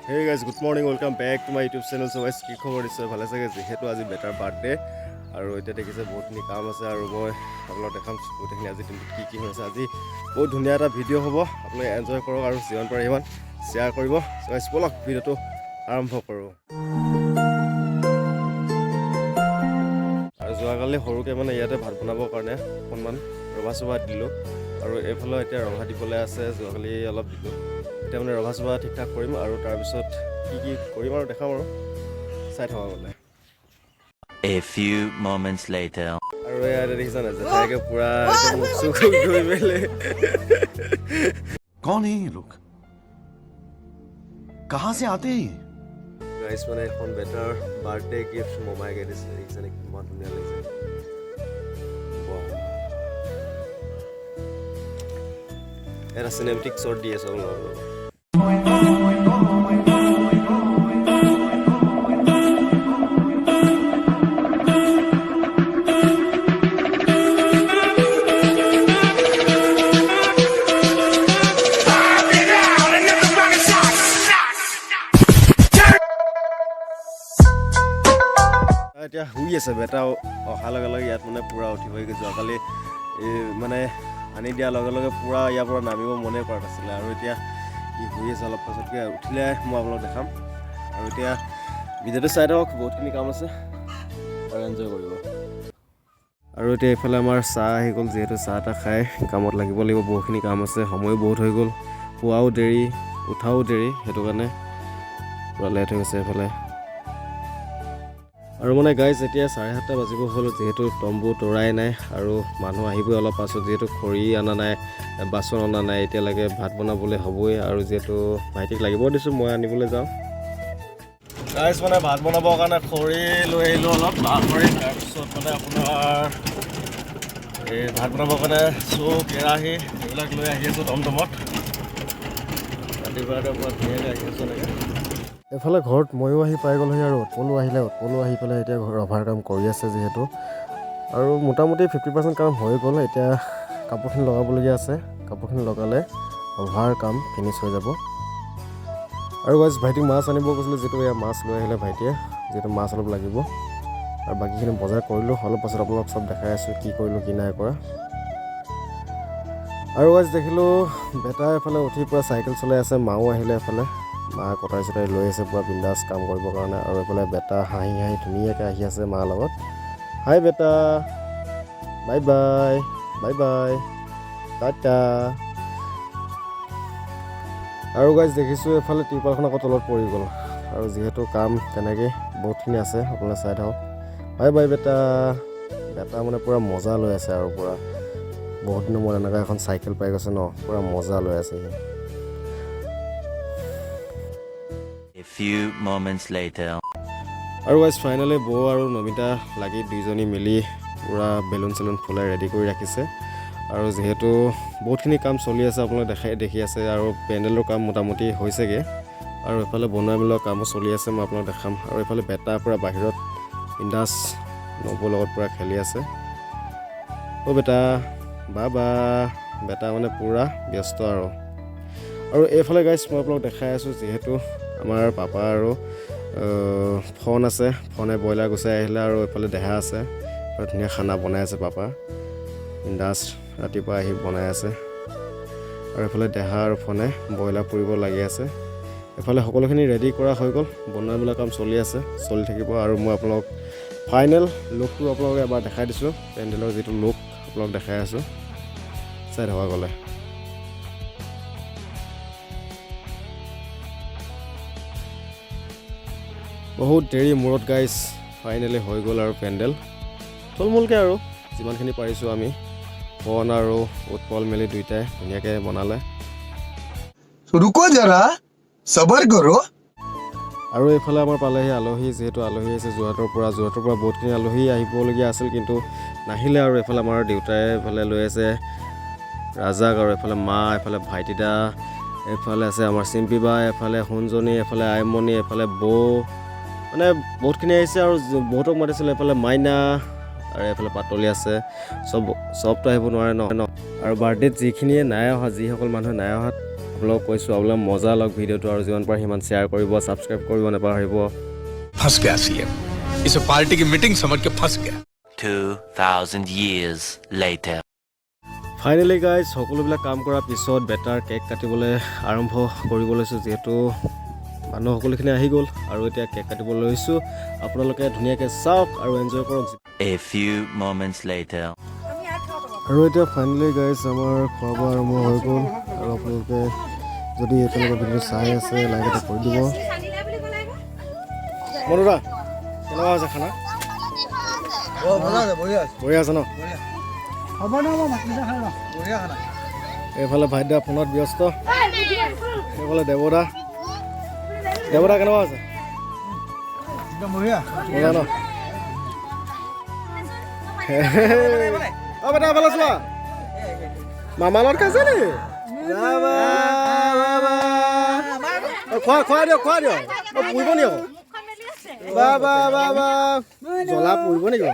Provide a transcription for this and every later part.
Hey guys, good morning. Welcome back to my YouTube channel. So guys, কি খবৰ দিছে ভালে চাগে যেহেতু আজি বেটাৰ বাৰ্থডে আৰু এতিয়া দেখিছে বহুতখিনি কাম আছে আৰু মই আপোনালোকক দেখাম গোটেইখিনি আজি দিনটোত কি হৈছে আজি বহুত ধুনীয়া এটা ভিডিঅ' হ'ব আপোনালোকে এনজয় কৰক আৰু যিমান পাৰে সিমান শ্বেয়াৰ কৰিব so guys বলক ভিডিঅ'টো আৰম্ভ কৰোঁ আৰু যোৱাকালি সৰুকৈ মানে ইয়াতে ভাত বনাবৰ কাৰণে অকণমান ৰভা দিলোঁ আৰু এইফালে এতিয়া ৰভা দিবলৈ আছে যোৱাকালি অলপ দিলোঁ এতিয়া মানে ৰভা ঠিক ঠাক কৰিম আৰু তাৰপিছত কি কৰিম আৰু দেখাম আৰু চাই থকা গ'লে A few moments later. আৰু ইয়াত দেখিছা না জেঠাইকে পুৰা মুখ চুখ ধুই মেলি कौन है ये लोग कहाँ से आते हैं গাইছ মানে এখন বেটাৰ বাৰ্থডে গিফ্ট মোমাইকে দিছে দেখিছা নে কিমান ধুনীয়া লাগিছে এটা চিনেমেটিক শ্বট দি আছে অলপ এতিয়া শুই আছে বেটা অহাৰ লগে লগে ইয়াত মানে পুৰা উঠিব যোৱাকালি মানে আনি দিয়াৰ লগে লগে পুৰা ইয়াৰ পৰা নামিব মনে কৰা নাছিলে আৰু এতিয়া ই শুই আছে অলপ পাছতকৈ উঠিলে মই আপোনালোকক দেখাম আৰু এতিয়া ভিডিঅ'টো চাই থাকক বহুতখিনি কাম আছে আৰু এনজয় কৰিব আৰু এতিয়া এইফালে আমাৰ চাহ আহি গ'ল যিহেতু চাহ এটা খাই কামত লাগিব বহুতখিনি কাম আছে সময়ো বহুত হৈ গ'ল শুৱাও দেৰি উঠাও দেৰি সেইটো কাৰণে পুৰা লেট হৈ গৈছে এইফালে আৰু মানে গাইজ এতিয়া 7:30 বাজিব হ'ল যিহেতু তম্বু তৰাই নাই আৰু মানুহ আহিবই অলপ পাছত যিহেতু খৰি অনা নাই বাচন অনা নাই এতিয়ালৈকে ভাত বনাবলৈ হ'বই আৰু যিহেতু ভাইটিক লাগিব দিছোঁ মই আনিবলৈ যাওঁ গাইজ মানে ভাত বনাবৰ কাৰণে খৰি লৈ আহিলোঁ অলপ খৰি তাৰপিছত মানে আপোনাৰ এই ভাত বনাবৰ কাৰণে চৌ কেৰাহী এইবিলাক লৈ আহি আছোঁ টমটমত ৰাতিপুৱাতে পুৰা ধুনীয়াকৈ আহি আছোঁ এনেকৈ এফালে ঘৰত ময়ো আহি পাই গ'লোহি আৰু উৎপলো আহি পেলাই এতিয়া ৰভাৰ কাম কৰি আছে যিহেতু আৰু মোটামুটি 50% কাম হৈ গ'ল এতিয়া কাপোৰখিনি লগাবলগীয়া আছে কাপোৰখিনি লগালে ৰভাৰ কাম ফিনিছ হৈ যাব আৰু গাইজ ভাইটিক মাছ আনিব কৈছিলোঁ যিটো এয়া মাছ লৈ আহিলে ভাইটিয়ে যিহেতু মাছ অলপ লাগিব আৰু বাকীখিনি বজাৰ কৰিলোঁ অলপ পাছত আপোনালোকক চব দেখাই আছোঁ কি কৰিলোঁ কি নাই কৰা আৰু গাইজ দেখিলোঁ বেটা এফালে উঠি পুৰা চাইকেল চলাই আছে মাও আহিলে এফালে মা কটাই চটাই লৈ আছে পুৰা বিন্দাছ কাম কৰিবৰ কাৰণে আৰু এইফালে বেটা হাঁহি ধুনীয়াকৈ আহি আছে মাৰ লগত হাই বেটা বাই বাই টাটা আৰু গাইজ দেখিছোঁ এইফালে টিৰপালখন আকৌ তলত পৰি গ'ল আৰু যিহেতু কাম তেনেকৈ বহুতখিনি আছে আপোনালোকে চাই থাকক বাই বেটা মানে পুৰা মজা লৈ আছে আৰু পুৰা বহুত দিনৰ মূৰত এনেকুৱা এখন চাইকেল পাই গৈছে ন পুৰা মজা লৈ আছে সি Few moments later. আৰু গাইজ ফাইনেলি বৌ আৰু নমিতা লাগি দুইজনী মিলি পুৰা বেলুন চেলুন ফুলাই ৰেডি কৰি ৰাখিছে আৰু যিহেতু বহুতখিনি কাম চলি আছে আপোনালোকে দেখি আছে আৰু পেণ্ডেলৰ কাম মোটামুটি হৈছেগৈ আৰু এইফালে বনোৱা মেলোৱা কামো চলি আছে মই আপোনালোকক দেখাম আৰু এইফালে বেটা পুৰা বাহিৰত বিন্দাছ নবৌৰ লগত পুৰা খেলি আছে বেটা বা বেটা মানে পুৰা ব্যস্ত আৰু এইফালে গাইজ মই আপোনালোকক দেখাই আছোঁ যিহেতু আমাৰ পাপা আৰু ফোন আছে ফোনে ব্ৰইলাৰ গুচাই আহিলে আৰু এইফালে দেহা আছে আৰু ধুনীয়া খানা বনাই আছে পাপা বিন্দাছ ৰাতিপুৱা আহি বনাই আছে আৰু এইফালে দেহা আৰু ফোনে ব্ৰইলাৰ পুৰিব লাগি আছে এইফালে সকলোখিনি ৰেডি কৰা হৈ গ'ল বনোৱা মেলা কাম চলি আছে চলি থাকিব আৰু মই আপোনালোকক ফাইনেল লুকটো আপোনালোকক এবাৰ দেখাই দিছোঁ পেণ্ডেলৰ যিটো লুক আপোনালোকক দেখাই আছোঁ চাই থকা গ'লে বহুত দেৰি মূৰত গাইজ ফাইনেলি হৈ গ'ল আৰু পেণ্ডেল থুলমূলকৈ আৰু যিমানখিনি পাৰিছোঁ আমি ফোন আৰু উৎপল মেলি দুইটাই ধুনীয়াকৈ বনালে रुको जरा सबर करो আৰু এইফালে আমাৰ পালেহি আলহী যিহেতু আলহী আছে যোৰহাটৰ পৰা বহুতখিনি আলহী আহিবলগীয়া আছিল কিন্তু নাহিলে আৰু এইফালে আমাৰ দেউতাই এইফালে লৈ আছে ৰাজাক আৰু এইফালে মা এইফালে ভাইটিদা এইফালে আছে আমাৰ চিম্পী বা এইফালে সোণজনী এইফালে আইমণি এইফালে বৌ মানে বহুতখিনি আহিছে আৰু বহুতক মাতিছিলে এইফালে মাইনা আৰু এইফালে পাতলি আছে চবতো আহিব নোৱাৰে ন আৰু বাৰ্থডেত যিখিনিয়ে নাই অহা যিসকল মানুহে নাই অহা আপোনালোকক কৈছোঁ আপোনালোকে মজা লওক ভিডিঅ'টো আৰু যিমান পাৰে সিমান শ্বেয়াৰ কৰিব ছাবস্ক্ৰাইব কৰিব নাপাহৰিব फंस गया सीएम इसे पार्टी की मीटिंग समझ के फंस गया 2000 years later. ফাইনেলি গাইজ সকলোবিলাক কাম কৰাৰ পিছত বেটাৰ কেক কাটিবলৈ আৰম্ভ কৰিব লৈছোঁ যিহেতু মানুহ সকলোখিনি আহি গ'ল আৰু এতিয়া কেক কাটিব লৈছোঁ আপোনালোকে ধুনীয়াকৈ চাওক আৰু এনজয় কৰক A few moments later. আৰু এতিয়া ফাইনেলি গাইজ আমাৰ খোৱা বোৱা আৰম্ভ হৈ গ'ল আৰু আপোনালোকে যদি এতিয়ালৈকে ভিডিঅ' চাই আছে লাইক এটা কৰি দিব মনুৰা কেনেকুৱা হৈছে খানা বঢ়িয়া আছে ন এইফালে ভাইদা ফোনত ব্যস্ত এইফালে দেৱদা কেনেকুৱা আছে মজা ন অ বেটা এফালে চোৱা মামা লগত খাইছে নি খোৱা দিয়ক পুৰিব নি আকৌ জ্বলা পুৰিব নেকি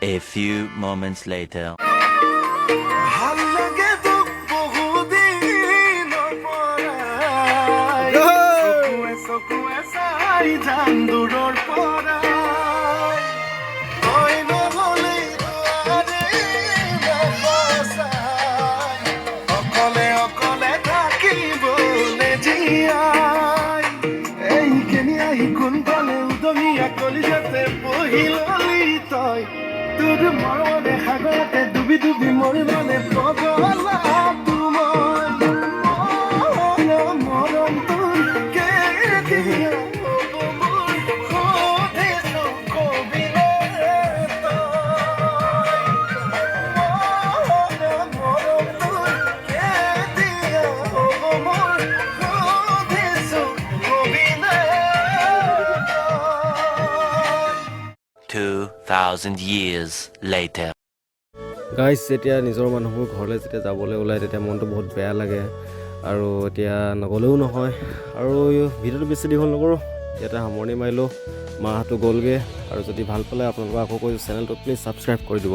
A few moments later. তোর মরণে সাগরতে ডুবি ডুবি মরিবনে পগলা তোমায় মরণ তোর কে দিয়া Thousand years later. গাইজ যেতিয়া নিজৰ মানুহবোৰ ঘৰলৈ যেতিয়া যাবলৈ ওলায় তেতিয়া মনটো বহুত বেয়া লাগে আৰু এতিয়া নগ'লেও নহয় আৰু ভিডিঅ'টো বেছি দীঘল নকৰোঁ ইয়াতে সামৰণি মাৰিলোঁ মাহঁতো গ'লগৈ আৰু যদি ভাল পালে আপোনালোকক আকৌ কৈছোঁ চেনেলটো প্লিজ ছাবস্ক্ৰাইব কৰি দিব